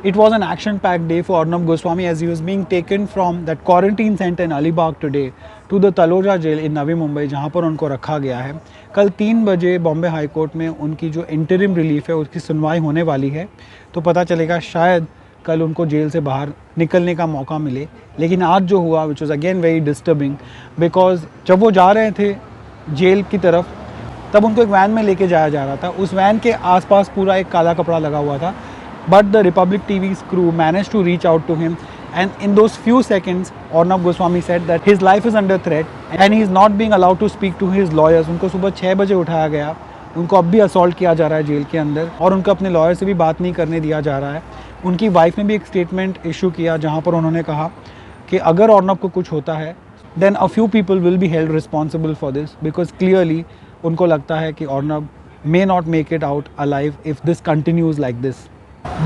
It was an action-packed day for Arnab Goswami as he was being taken from that quarantine center in Alibag today to the Taloja jail in Navi Mumbai, जहाँ पर उनको रखा गया है। कल 3 बजे Bombay high court में उनकी जो इंटरिम रिलीफ है उसकी सुनवाई होने वाली है, तो पता चलेगा शायद कल उनको जेल से बाहर निकलने का मौका मिले। लेकिन आज जो हुआ which was again very disturbing, because जब वो जा रहे थे जेल की तरफ तब उनको एक वैन में लेके जाया जा रहा था। उस वैन के आसपास पूरा एक काला कपड़ा लगा हुआ था, but the Republic TV's crew managed to reach out to him, and in those few seconds Arnab Goswami said that his life is under threat and he is not being allowed to speak to his lawyers. उनको सुबह 6 बजे उठाया गया, उनको अब भी assault किया जा रहा है जेल के अंदर और उनको अपने लॉयर से भी बात नहीं करने दिया जा रहा है। उनकी वाइफ ने भी एक स्टेटमेंट इशू किया जहाँ पर उन्होंने कहा कि अगर अर्नब को कुछ होता है then a few people will be held responsible for this, because clearly उनको लगता है कि Arnab may not make it out alive if this continues like this.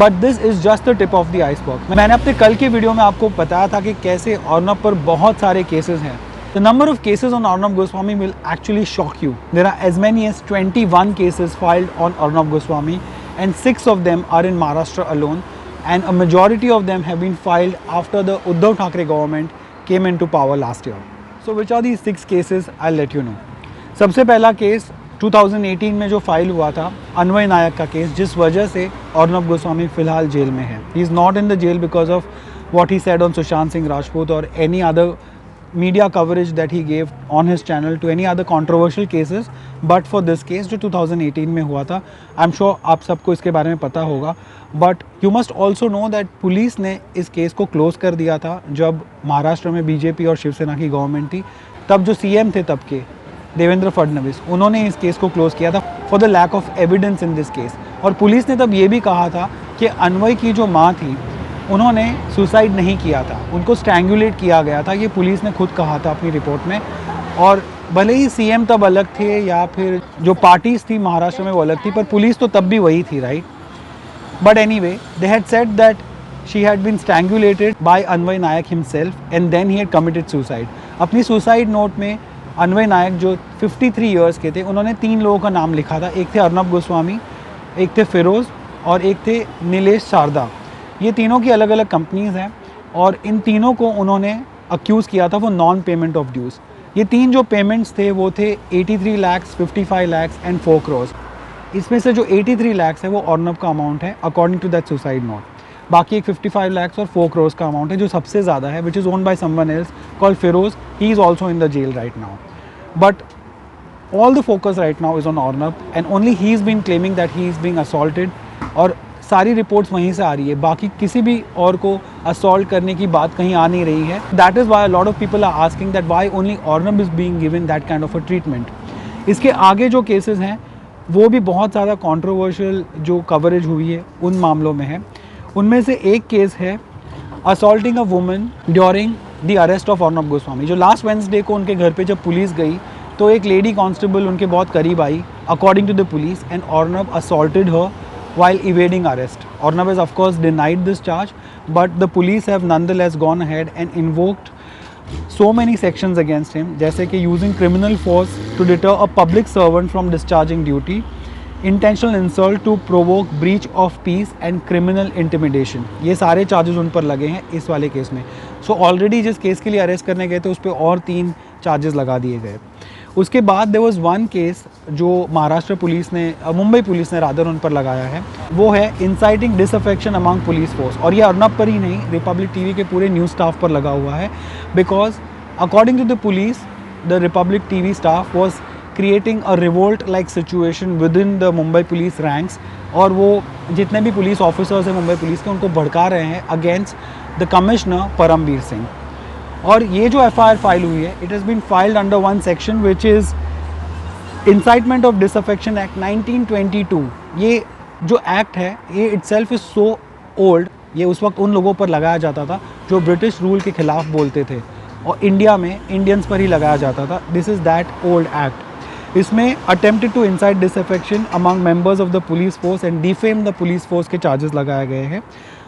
But this is just the tip of the iceberg. मैंने अपने कल के video में आपको बताया था कि कैसे अर्नब पर बहुत सारे केसेस हैं. The number of cases on Arnab Goswami will actually shock you. There are as many as 21 cases filed on Arnab Goswami, and 6 of them are in Maharashtra alone, and a majority of them have been filed after the Uddhav Thackeray government came into power last year. So which are these 6 cases? I'll let you know. सबसे पहला case 2018 में जो file हुआ था, अन्वय नायक का case, जिस वजह से अर्नब गोस्वामी फिलहाल जेल में है. He is not in the jail because of what he said on Sushant Singh Rajput or any other media coverage that he gave on his channel to any other controversial cases, but for this case जो 2018 में हुआ था, I'm sure आप सबको इसके बारे में पता होगा. But you must also know that police ने इस केस को क्लोज कर दिया था जब महाराष्ट्र में बीजेपी और शिवसेना की गवर्नमेंट थी. तब जो सीएम थे तब के देवेंद्र फडणवीस, उन्होंने इस केस को क्लोज किया था for the lack of evidence in this case. और पुलिस ने तब ये भी कहा था कि अन्वय की जो माँ थी उन्होंने सुसाइड नहीं किया था, उनको स्ट्रैंगुलेट किया गया था. ये पुलिस ने खुद कहा था अपनी रिपोर्ट में. और भले ही सीएम तब अलग थे या फिर जो पार्टीज थी महाराष्ट्र में वो अलग थी, पर पुलिस तो तब भी वही थी, right. But anyway, they had said that she had been strangulated by Anvay Naik himself and then he had committed suicide. अपनी सुसाइड नोट में अन्वय नायक जो 53 ईयर्स के थे, उन्होंने 3 लोगों का नाम लिखा था. एक थे अर्नब गोस्वामी, एक थे फिरोज़ और एक थे नीलेश शारदा. ये तीनों की अलग अलग कंपनीज़ हैं और इन तीनों को उन्होंने अक्यूज़ किया था वो नॉन पेमेंट ऑफ ड्यूज़. ये 3 जो पेमेंट्स थे वो थे 83 lakhs, 55 lakhs एंड 4 crores. इसमें से जो 83 lakhs है वो अर्नब का अमाउंट है according to that suicide note. बाकी एक 55 lakhs और 4 crores का अमाउंट है जो सबसे ज़्यादा है, which is owned by someone else called Feroz. He is also in the jail right now. But all the focus right now is on Arnab and only he's been claiming that he is being assaulted. और सारी reports वहीं से आ रही है, बाकी किसी भी और को असॉल्ट करने की बात कहीं आ नहीं रही है. That is why a lot of people are asking that why only Arnab is being given that kind of a treatment. इसके आगे जो केसेस हैं वो भी बहुत ज़्यादा कंट्रोवर्शियल जो कवरेज हुई है उन मामलों में है. उनमें से एक केस है assaulting a woman during the arrest of Arnab Goswami. जो लास्ट वेंसडे को उनके घर पे जब पुलिस गई तो एक लेडी कांस्टेबल उनके बहुत करीब आई according to the police, and Arnab assaulted her while evading arrest. Arnab has of course denied this charge, but the police have nonetheless gone ahead and invoked so many sections against him, जैसे कि using criminal force to deter a public servant from discharging duty, intentional insult to provoke breach of peace and criminal intimidation. ये सारे charges उन पर लगे हैं इस वाले केस में. सो ऑलरेडी जिस केस के लिए अरेस्ट करने गए थे उस पर और 3 चार्जेस लगा दिए गए. उसके बाद देयर वाज वन केस जो महाराष्ट्र पुलिस ने, मुंबई पुलिस ने रादर उन पर लगाया है, वो है inciting disaffection among police force. और ये अर्नब पर ही नहीं, रिपब्लिक टीवी के पूरे न्यूज़ स्टाफ पर लगा हुआ है, because according to the police the Republic TV staff was creating a revolt like situation within the Mumbai police ranks. और वो जितने भी पुलिस ऑफिसर्स हैं मुंबई पुलिस के, उनको भड़का रहे हैं against the commissioner Paramvir Singh. और ये जो एफआईआर फाइल हुई है, it has been filed under one section which is incitement of disaffection act 1922. ये जो एक्ट है ये इटसेल्फ इज़ सो ओल्ड. ये उस वक्त उन लोगों पर लगाया जाता था जो ब्रिटिश रूल के ख़िलाफ़ बोलते थे और इंडिया में इंडियंस पर ही लगाया जाता था. This is that old act. इसमें attempted to incite disaffection among members of the police force and defame the police force के चार्जेस लगाए गए हैं.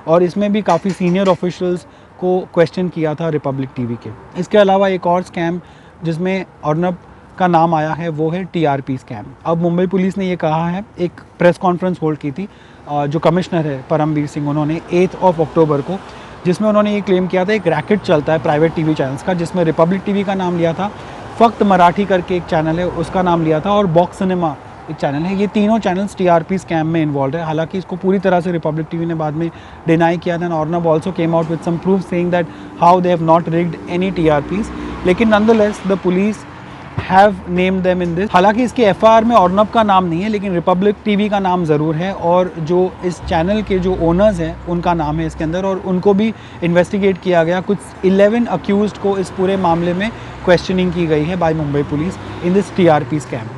और इसमें भी काफ़ी सीनियर ऑफिशियल्स को क्वेश्चन किया था रिपब्लिक टीवी के. इसके अलावा एक और स्कैम जिसमें अर्नब का नाम आया है वो है टीआरपी स्कैम। अब मुंबई पुलिस ने ये कहा है, एक प्रेस कॉन्फ्रेंस होल्ड की थी जो कमिश्नर है परमबीर सिंह, उन्होंने 8 अक्टूबर को, जिसमें उन्होंने ये क्लेम किया था एक रैकेट चलता है प्राइवेट टीवी चैनल्स का, जिसमें रिपब्लिक टीवी का नाम लिया था, फ़क्त मराठी करके एक चैनल है उसका नाम लिया था, और बॉक्स सिनेमा एक चैनल है। ये तीनों चैनल्स टीआरपी स्कैम में इन्वॉल्व है। हालांकि इसको पूरी तरह से रिपब्लिक टीवी ने बाद में डिनाई किया था। Arnab also came out with some proof saying that how they have not rigged any TRPs, लेकिन nonetheless the police have named them in this. हालांकि इसके एफआईआर में अर्नब का नाम नहीं है, लेकिन रिपब्लिक टीवी का नाम ज़रूर है, और जो इस चैनल के जो ओनर्स हैं उनका नाम है इसके अंदर, और उनको भी इन्वेस्टिगेट किया गया। कुछ 11 अक्यूज्ड को इस पूरे मामले में क्वेश्चनिंग की गई है by Mumbai police in this TRP scam.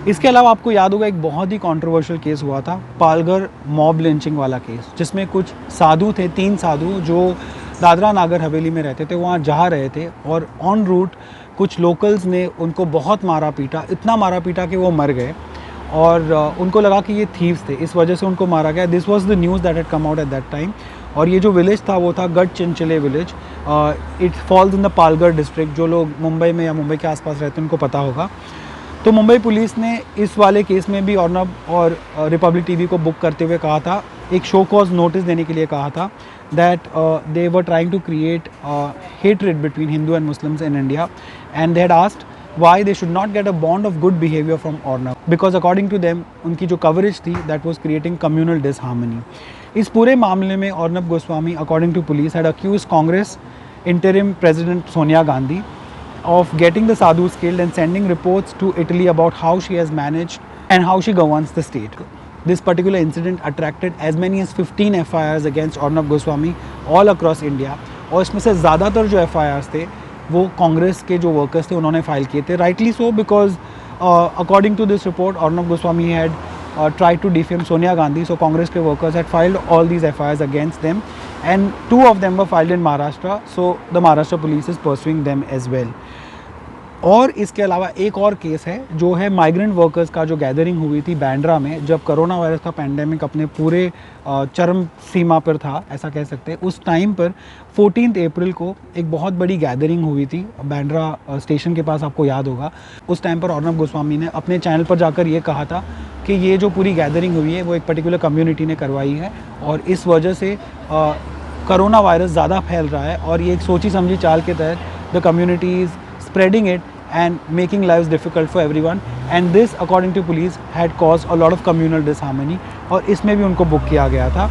इसके अलावा आपको याद होगा एक बहुत ही कंट्रोवर्शियल केस हुआ था, पालघर मॉब लिंचिंग वाला केस, जिसमें कुछ साधु थे, 3 साधु जो दादरा नागर हवेली में रहते थे, वहाँ जा रहे थे, और ऑन रूट कुछ लोकल्स ने उनको बहुत मारा पीटा, इतना मारा पीटा कि वो मर गए, और उनको लगा कि ये थीव्स थे, इस वजह से उनको मारा गया। This was the news that had come out at that time. और ये जो विलेज था वो था Gadchinchale village, it falls in the Palghar district. जो लोग मुंबई में या मुंबई के आसपास रहते हैं उनको पता होगा। तो मुंबई पुलिस ने इस वाले केस में भी अर्नब और रिपब्लिक टीवी को बुक करते हुए कहा था, एक शो कॉज नोटिस देने के लिए कहा था, that they were trying to create hatred between Hindu and Muslims in India, and they had asked why they should not get a bond of good behavior from Arnab, because according to them उनकी जो coverage थी that was creating communal disharmony। इस पूरे मामले में Arnab Goswami according to police had accused Congress interim president Sonia Gandhi of getting the sadhus killed and sending reports to Italy about how she has managed and how she governs the state। This particular incident attracted as many as 15 FIRs against Arnab Goswami all across India, और इसमें से ज़्यादातर जो FIRs थे वो कांग्रेस के जो workers थे उन्होंने फाइल किए थे। Rightly so, because according to this report Arnab Goswami had tried to defame Sonia Gandhi, so Congress के workers had filed all these FIRs against them, and 2 of them were filed in Maharashtra, so the Maharashtra police is pursuing them as well। और इसके अलावा एक और case है जो है migrant workers का, जो गैदरिंग हुई थी बैंड्रा में जब कोरोना वायरस का पैंडेमिक अपने पूरे चरम सीमा पर था, ऐसा कह सकते हैं। उस टाइम पर 14 अप्रैल को एक बहुत बड़ी गैदरिंग हुई थी बैंड्रा स्टेशन के पास, आपको याद होगा। उस टाइम पर अर्नब गोस्वामी ने अपने चैनल पर जाकर ये कहा था कि ये जो पूरी गैदरिंग हुई है वो एक पर्टिकुलर कम्युनिटी ने करवाई है, और इस वजह से कोरोना वायरस ज़्यादा फैल रहा है, और ये एक सोची समझी चाल के तहत the community is spreading it and making lives difficult for everyone, and this according to police had caused a lot of communal disharmony, और इसमें भी उनको बुक किया गया था।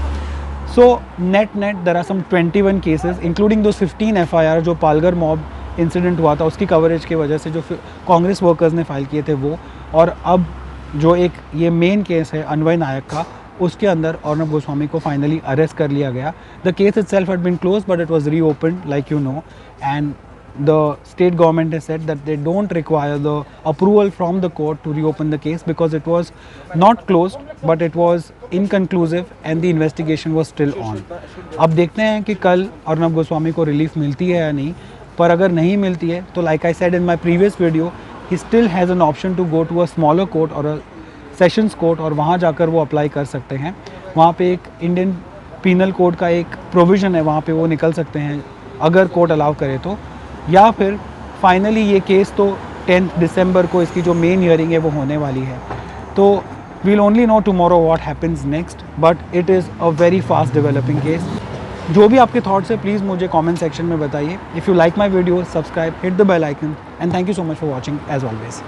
So net there are some 21 cases including those 15 FIR जो Palghar mob incident हुआ था उसकी कवरेज की वजह से जो कांग्रेस वर्कर्स ने फाइल किए थे वो, और अब जो एक ये मेन केस है अनवय नायक का, उसके अंदर अर्नब गोस्वामी को फाइनली अरेस्ट कर लिया गया। The case itself had been closed but it was reopened like you know, and the state government has said that they don't require the approval from the court to reopen the case because it was not closed but it was inconclusive and the investigation was still on। अब देखते हैं कि कल अर्नब गोस्वामी को relief मिलती है या नहीं, पर अगर नहीं मिलती है तो like I said in my previous video, he still has an option to go to a smaller court or a sessions court, और वहाँ जाकर वो अप्लाई कर सकते हैं। वहाँ पे एक इंडियन पीनल कोड का एक प्रोविज़न है, वहाँ पे वो निकल सकते हैं अगर कोर्ट अलाउ करे तो, या फिर फाइनली ये केस तो 10 दिसंबर को इसकी जो मेन हियरिंग है वो होने वाली है। तो we'll only know tomorrow what happens next, but it is a very fast developing case. जो भी आपके थॉट्स है प्लीज़ मुझे कमेंट सेक्शन में बताइए। If you like my video subscribe, hit the bell icon, and thank you so much for watching as always.